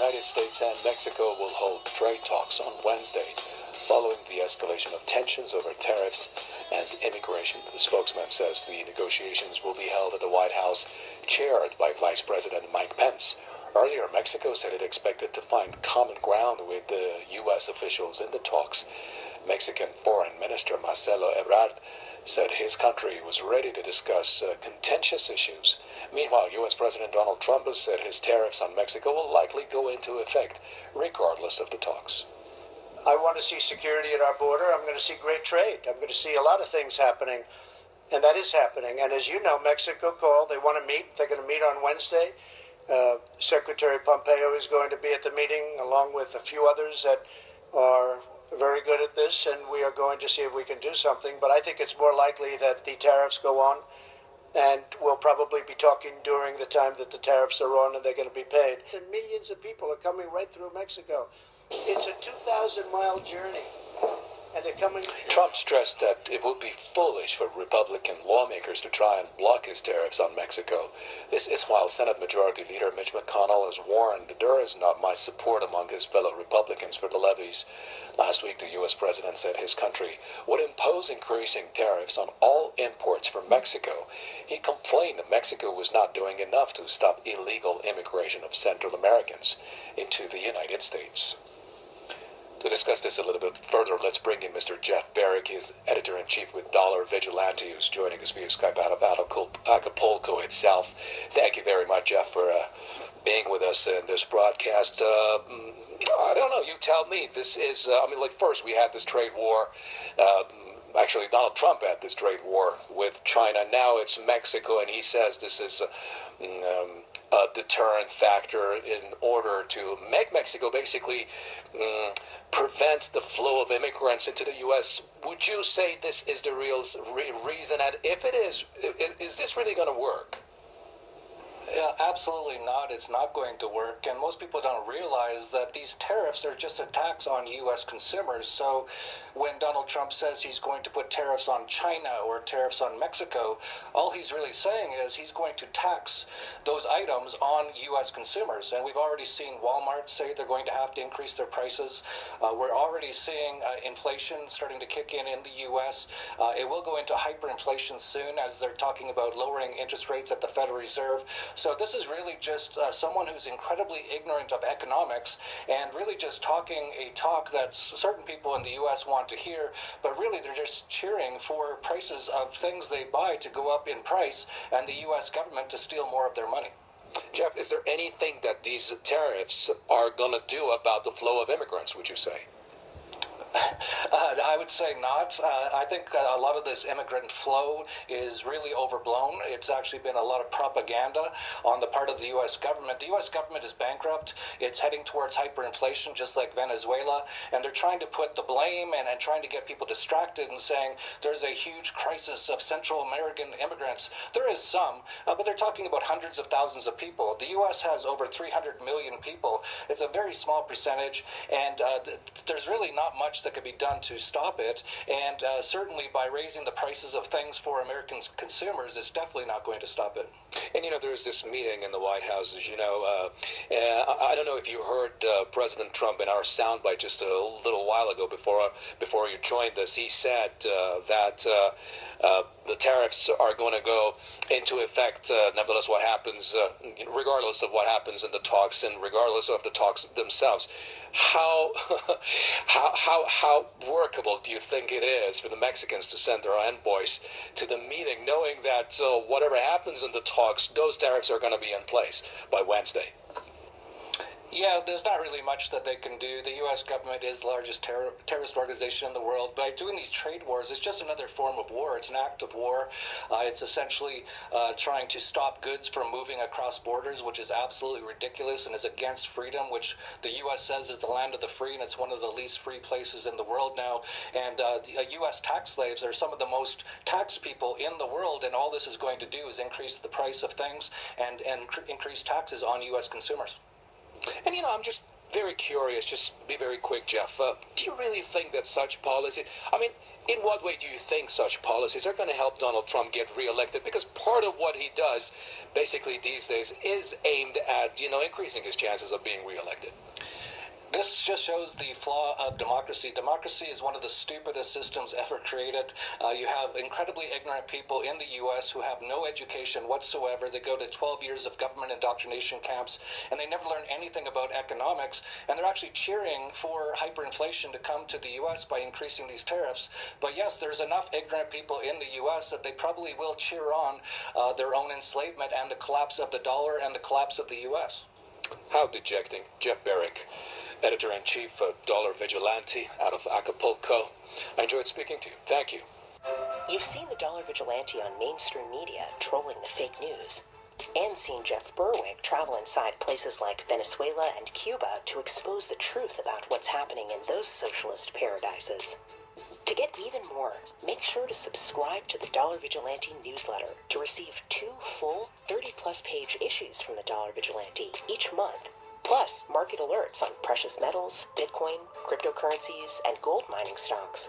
United States and Mexico will hold trade talks on Wednesday, following the escalation of tensions over tariffs and immigration. The spokesman says the negotiations will be held at the White House, chaired by Vice President Mike Pence. Earlier, Mexico said it expected to find common ground with the U.S. officials in the talks. Mexican Foreign Minister Marcelo Ebrard said his country was ready to discuss contentious issues. Meanwhile, U.S. President Donald Trump has said his tariffs on Mexico will likely go into effect regardless of the talks. I want to see security at our border. I'm going to see great trade. I'm going to see a lot of things happening, and that is happening. And as you know, Mexico called. They want to meet. They're going to meet on Wednesday. Secretary Pompeo is going to be at the meeting, along with a few others that are very good at this, and we are going to see if we can do something. But I think it's more likely that the tariffs go on, and we'll probably be talking during the time that the tariffs are on and they're going to be paid. And millions of people are coming right through Mexico. It's a 2,000-mile journey, and they're coming. Trump stressed that it would be foolish for Republican lawmakers to try and block his tariffs on Mexico. This is while Senate Majority Leader Mitch McConnell has warned that there is not much support among his fellow Republicans for the levies. Last week, the U.S. president said his country would impose increasing tariffs on all imports from Mexico. He complained that Mexico was not doing enough to stop illegal immigration of Central Americans into the United States. To discuss this a little bit further, let's bring in Mr. Jeff Barrick. He's editor-in-chief with Dollar Vigilante, who's joining us via Skype out of Acapulco itself. Thank you very much, Jeff, for being with us in this broadcast. I don't know, you tell me. This is, first we had this trade war. Actually, Donald Trump had this trade war with China. Now it's Mexico, and he says this is a deterrent factor in order to make Mexico basically prevent the flow of immigrants into the U.S. Would you say this is the real reason? And if it is this really going to work? Yeah, absolutely not. It's not going to work. And most people don't realize that these tariffs are just a tax on U.S. consumers. So when Donald Trump says he's going to put tariffs on China or tariffs on Mexico, all he's really saying is he's going to tax those items on U.S. consumers. And we've already seen Walmart say they're going to have to increase their prices. We're already seeing inflation starting to kick in the U.S. It will go into hyperinflation soon, as they're talking about lowering interest rates at the Federal Reserve. So this is really just someone who's incredibly ignorant of economics and really just talking a talk that certain people in the U.S. want to hear, but really they're just cheering for prices of things they buy to go up in price and the U.S. government to steal more of their money. Jeff, is there anything that these tariffs are going to do about the flow of immigrants, would you say? I would say not. I think a lot of this immigrant flow is really overblown. It's actually been a lot of propaganda on the part of the U.S. government. The U.S. government is bankrupt. It's heading towards hyperinflation, just like Venezuela, and they're trying to put the blame and trying to get people distracted and saying there's a huge crisis of Central American immigrants. There is some, but they're talking about hundreds of thousands of people. The U.S. has over 300 million people. It's a very small percentage, and there's really not much that could be done to stop it, and certainly by raising the prices of things for American consumers, it's definitely not going to stop it. And there's this meeting in the White House, as you know. I don't know if you heard President Trump in our soundbite just a little while ago before you joined us. He said that the tariffs are going to go into effect, nevertheless, what happens, regardless of what happens in the talks and regardless of the talks themselves. How workable do you think it is for the Mexicans to send their envoys to the meeting, knowing that whatever happens in the talks, those tariffs are going to be in place by Wednesday? Yeah, there's not really much that they can do. The U.S. government is the largest terrorist organization in the world. By doing these trade wars, it's just another form of war. It's an act of war. It's essentially trying to stop goods from moving across borders, which is absolutely ridiculous and is against freedom, which the U.S. says is the land of the free, and it's one of the least free places in the world now. And U.S. tax slaves are some of the most taxed people in the world, and all this is going to do is increase the price of things and increase taxes on U.S. consumers. And I'm just very curious, just be very quick, Jeff. Do you really think that such policy, I mean, in what way do you think such policies are going to help Donald Trump get reelected? Because part of what he does, basically these days, is aimed at, increasing his chances of being reelected. This just shows the flaw of democracy. Democracy is one of the stupidest systems ever created. You have incredibly ignorant people in the U.S. who have no education whatsoever. They go to 12 years of government indoctrination camps, and they never learn anything about economics, and they're actually cheering for hyperinflation to come to the U.S. by increasing these tariffs. But yes, there's enough ignorant people in the U.S. that they probably will cheer on their own enslavement and the collapse of the dollar and the collapse of the U.S. How dejecting. Jeff Berwick, Editor-in-Chief of Dollar Vigilante out of Acapulco. I enjoyed speaking to you. Thank you. You've seen the Dollar Vigilante on mainstream media trolling the fake news, and seen Jeff Berwick travel inside places like Venezuela and Cuba to expose the truth about what's happening in those socialist paradises. To get even more, make sure to subscribe to the Dollar Vigilante newsletter to receive 2 full 30-plus page issues from the Dollar Vigilante each month. Plus, market alerts on precious metals, Bitcoin, cryptocurrencies, and gold mining stocks.